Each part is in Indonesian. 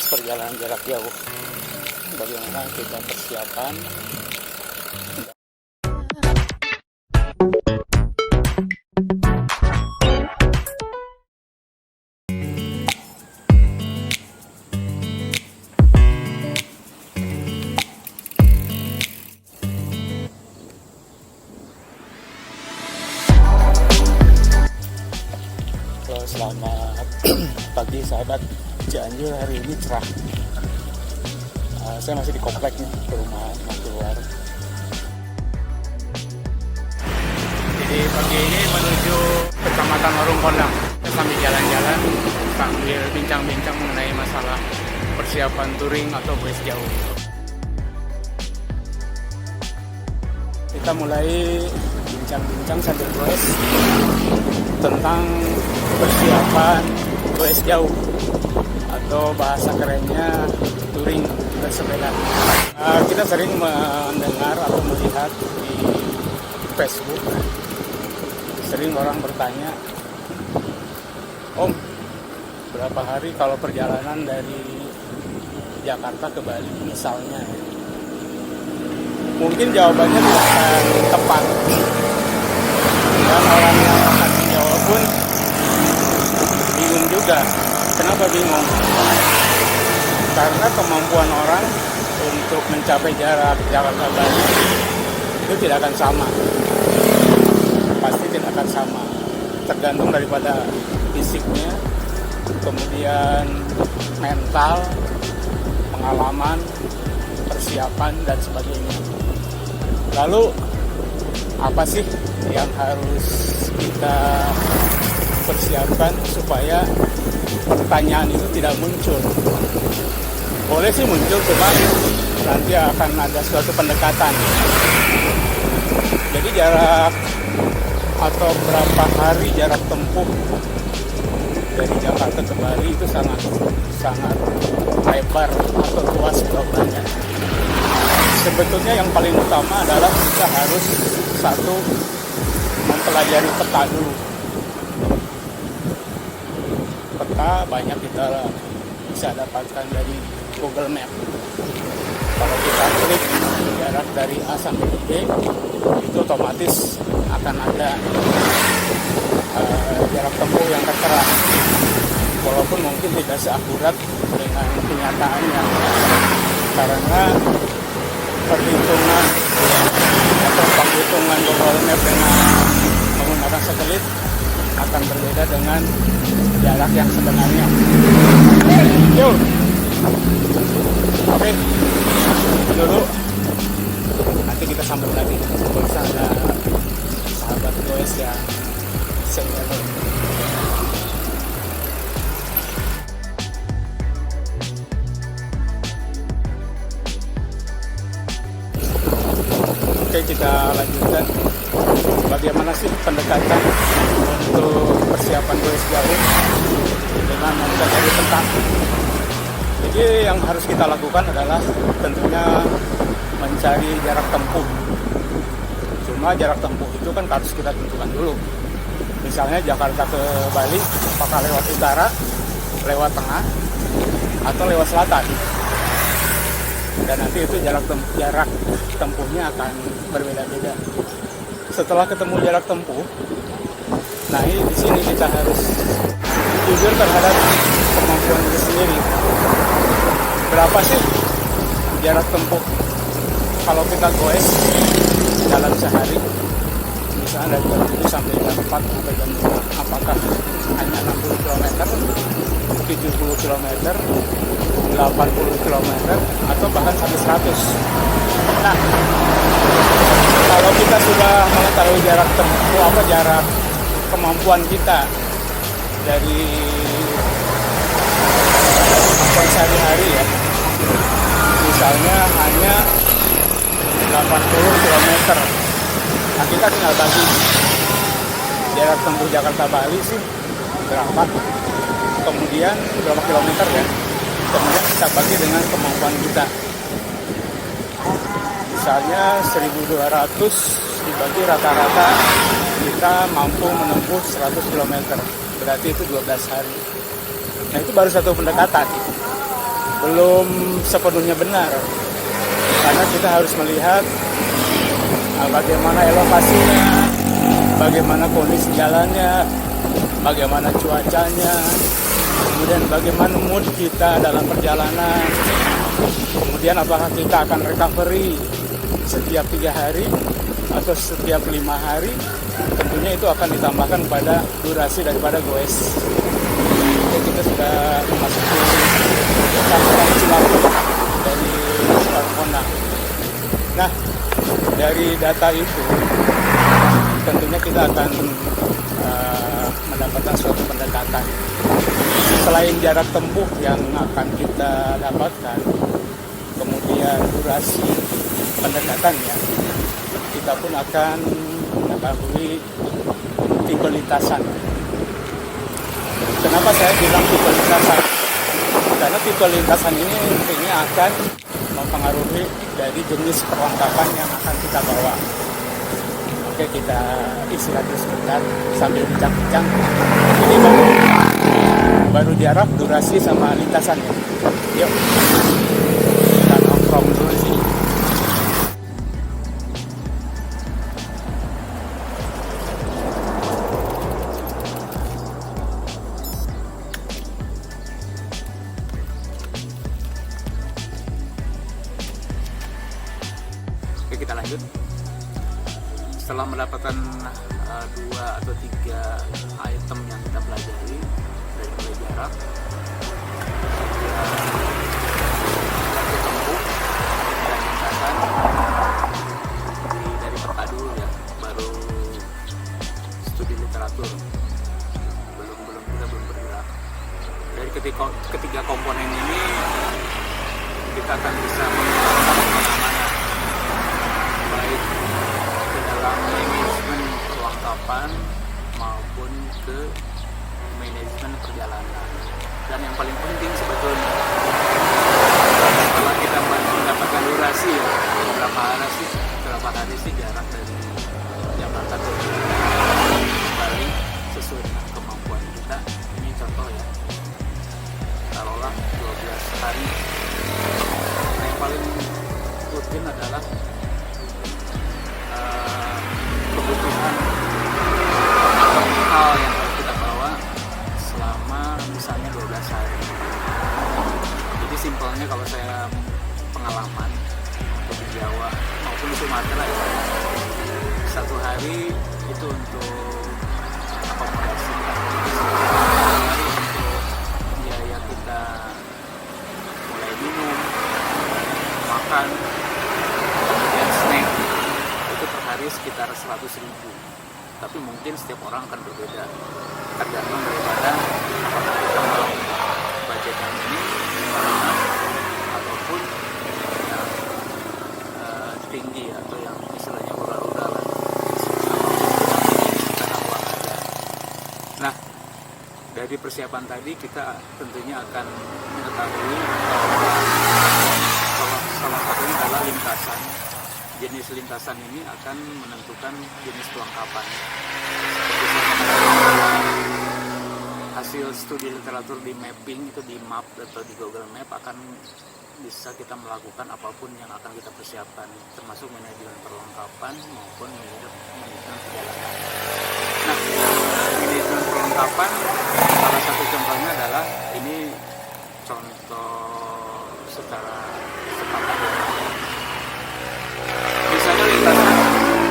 perjalanan jarak jauh. Bagaimana kita persiapan. Selamat pagi sahabat Cianjur, hari ini cerah. Saya masih di komplek nih, perumahan mau keluar. Jadi pagi ini menuju Kecamatan Warung Kondang. Saya sambil jalan-jalan, sambil bincang-bincang mengenai masalah persiapan touring atau goes jauh. Kita mulai bincang-bincang sambil goes tentang persiapan goes jauh atau bahasa kerennya touring bersepeda. Kita sering mendengar atau melihat di Facebook, sering orang bertanya, Om, berapa hari kalau perjalanan dari Jakarta ke Bali misalnya? Mungkin jawabannya tidak akan tepat, dan orang yang akan menjawab pun bingung juga. Kenapa bingung? Karena kemampuan orang untuk mencapai jarak Jakarta Bali itu tidak akan sama. Pasti tidak akan sama. Tergantung daripada fisiknya, kemudian mental, pengalaman, persiapan, dan sebagainya. Lalu apa sih yang harus kita persiapkan supaya pertanyaan itu tidak muncul? Boleh sih muncul, cuma nanti akan ada suatu pendekatan. Jadi jarak atau berapa hari jarak tempuh dari Jakarta ke Bali itu sangat lebar atau luas programnya. Sebetulnya yang paling utama adalah kita harus satu, mempelajari peta dulu. Peta banyak kita bisa dapatkan dari Google Map. Kalau kita klik jarak dari A sampai B, itu otomatis akan ada jarak tempuh yang tertera. Walaupun mungkin tidak seakurat dengan kenyataannya, karena perhitungan atau penghitungan Google Map dengan menggunakan satelit akan berbeda dengan jarak yang sebenarnya. Yuk, oke, dulu nanti kita sambung lagi. Bisa ada sahabat goes yang senior. Oke, kita lanjutkan. Bagaimana sih pendekatan untuk persiapan goes jauh dengan mencari peta? Jadi yang harus kita lakukan adalah tentunya mencari jarak tempuh. Cuma jarak tempuh itu kan harus kita tentukan dulu. Misalnya Jakarta ke Bali, apakah lewat utara, lewat tengah, atau lewat selatan? Dan nanti itu jarak tempuhnya akan berbeda-beda. Setelah ketemu jarak tempuh, nah di sini kita harus jujur terhadap kemampuan kita sendiri. Berapa sih jarak tempuh kalau kita goes dalam sehari? Misalnya dari jam 7 sampai jam 4 sampai jam 5, apakah hanya 60 km, 70 km, 80 km, atau bahkan sampai 100. Nah, kalau kita sudah mengetahui jarak tempuh, jarak kemampuan kita dari sehari-hari ya, misalnya hanya 80 km, nah kita tinggal bagi jarak tempuh Jakarta Bali sih berapa, kemudian berapa kilometer ya, kemudian kita bagi dengan kemampuan kita. Misalnya 1.200 dibagi rata-rata kita mampu menempuh 100 km, berarti itu 12 hari. Nah itu baru satu pendekatan. belum sepenuhnya benar, karena kita harus melihat bagaimana elevasinya, bagaimana kondisi jalannya, bagaimana cuacanya, kemudian bagaimana mood kita dalam perjalanan, kemudian apakah kita akan recovery setiap 3 hari atau setiap 5 hari. Tentunya itu akan ditambahkan pada durasi daripada goes. Jadi kita sudah memasuki kawasan Cilaku dari Barcelona. Nah, dari data itu tentunya kita akan mendapatkan suatu pendekatan. Selain jarak tempuh yang akan kita dapatkan, kemudian durasi pendekatannya, kita pun akan mengetahui tipe lintasan. Kenapa saya bilang tipe lintasan? Karena tipe lintasan ini nantinya akan mempengaruhi dari jenis perlengkapan yang akan kita bawa. Oke, kita istirahat dulu sebentar sambil bincang-bincang. Ini baru jarak, durasi, sama lintasannya. Yuk, kita nongkrong dulu sih. Oke, kita lanjut. Setelah mendapatkan 2 atau 3 item yang kita pelajari, dari mulai jarak, waktu tempuh, dan lintasan, dari peta dulu ya, baru studi literatur. Kita belum bergerak. Dari ketiga komponen ini kita akan bisa menggunakan kemana-mana, baik ke dalam manajemen perlengkapan maupun ke manajemen perjalanan. Dan yang paling penting sebetulnya, setelah kita mendapatkan durasi ya, berapa hari sih jarak dari Jakarta ke Bali sesuai dengan kemampuan kita. Ini contoh ya, taruhlah 12 hari. Yang paling rutin adalah kebutuhan hal yang harus kita bawa selama misalnya 12 hari. Jadi simpelnya kalau saya pengalaman untuk di Jawa maupun di Sumatera ya, 1 hari itu untuk akomodasi, untuk biaya kita mulai minum, makan, kemudian snack, itu per hari sekitar 100.000. Tapi mungkin setiap orang akan berbeda, tergantung daripada apakah kita mau budget yang ini ataupun yang tinggi atau yang istilahnya ural-uralan. Nah, dari persiapan tadi kita tentunya akan mengetahui bahwa salah satunya adalah lintasan. Jenis lintasan ini akan menentukan jenis perlengkapan. Hasil studi literatur di mapping itu di map atau di Google Map akan bisa kita melakukan apapun yang akan kita persiapkan, termasuk manajemen perlengkapan maupun manajemen perjalanan. Nah, manajemen perlengkapan salah satu contohnya adalah ini contoh secara sepakat. Misalnya lintasan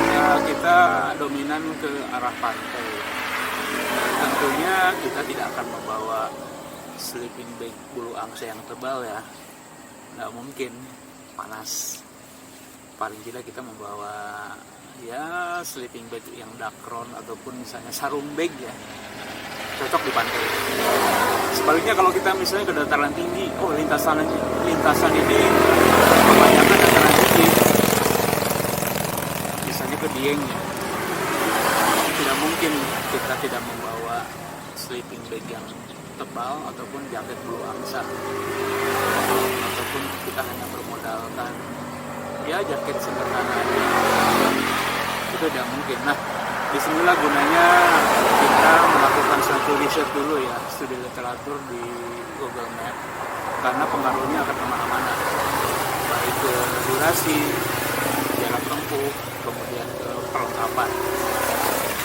ya, kita dominan ke arah pantai. Tentunya kita tidak akan membawa sleeping bag bulu angsa yang tebal ya, nggak mungkin, panas. Paling tidak kita membawa ya sleeping bag yang dakron ataupun misalnya sarung bag ya, cocok di pantai. Sebaliknya kalau kita misalnya ke dataran tinggi, lintasan ini kebanyakan dataran tinggi, misalnya ke Dieng ya, tidak mungkin kita tidak membawa sleeping bag yang tebal ataupun jaket bulu angsa, ataupun kita hanya bermodalkan ya jaket sederhana aja, itu tidak mungkin. Nah, Disinilah gunanya kita melakukan suatu riset dulu ya, studi literatur di Google Map, karena pengaruhnya akan kemana-mana, baik ke durasi, jarak tempuh, kemudian ke perlengkapan.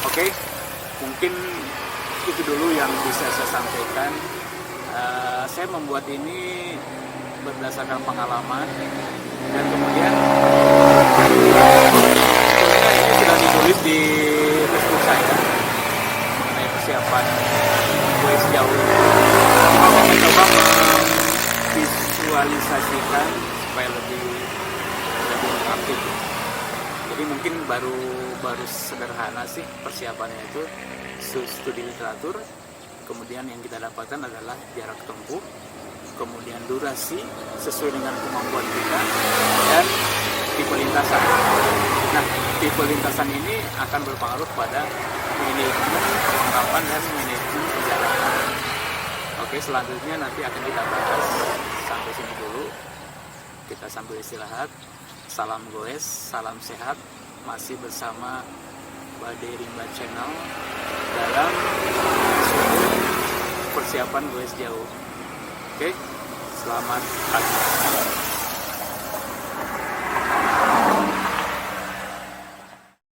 Oke, mungkin itu dulu yang bisa saya sampaikan. Saya membuat ini berdasarkan pengalaman, dan kemudian ini sudah ditulis di Facebook saya mengenai persiapan gue sejauh ini. Saya mencoba memvisualisasikan supaya lebih aktif. Jadi mungkin baru sederhana sih persiapannya itu, studi literatur, kemudian yang kita dapatkan adalah jarak tempuh, kemudian durasi sesuai dengan kemampuan kita, dan tipe lintasan. Nah, tipe lintasan ini akan berpengaruh pada manajemen perlengkapan dan manajemen perjalanan. Oke, selanjutnya nanti akan kita bahas. Sampai sini dulu, kita sambil istirahat. Salam goes, salam sehat, masih bersama Badai Rimba Channel dalam persiapan goes jauh. Oke, selamat pagi.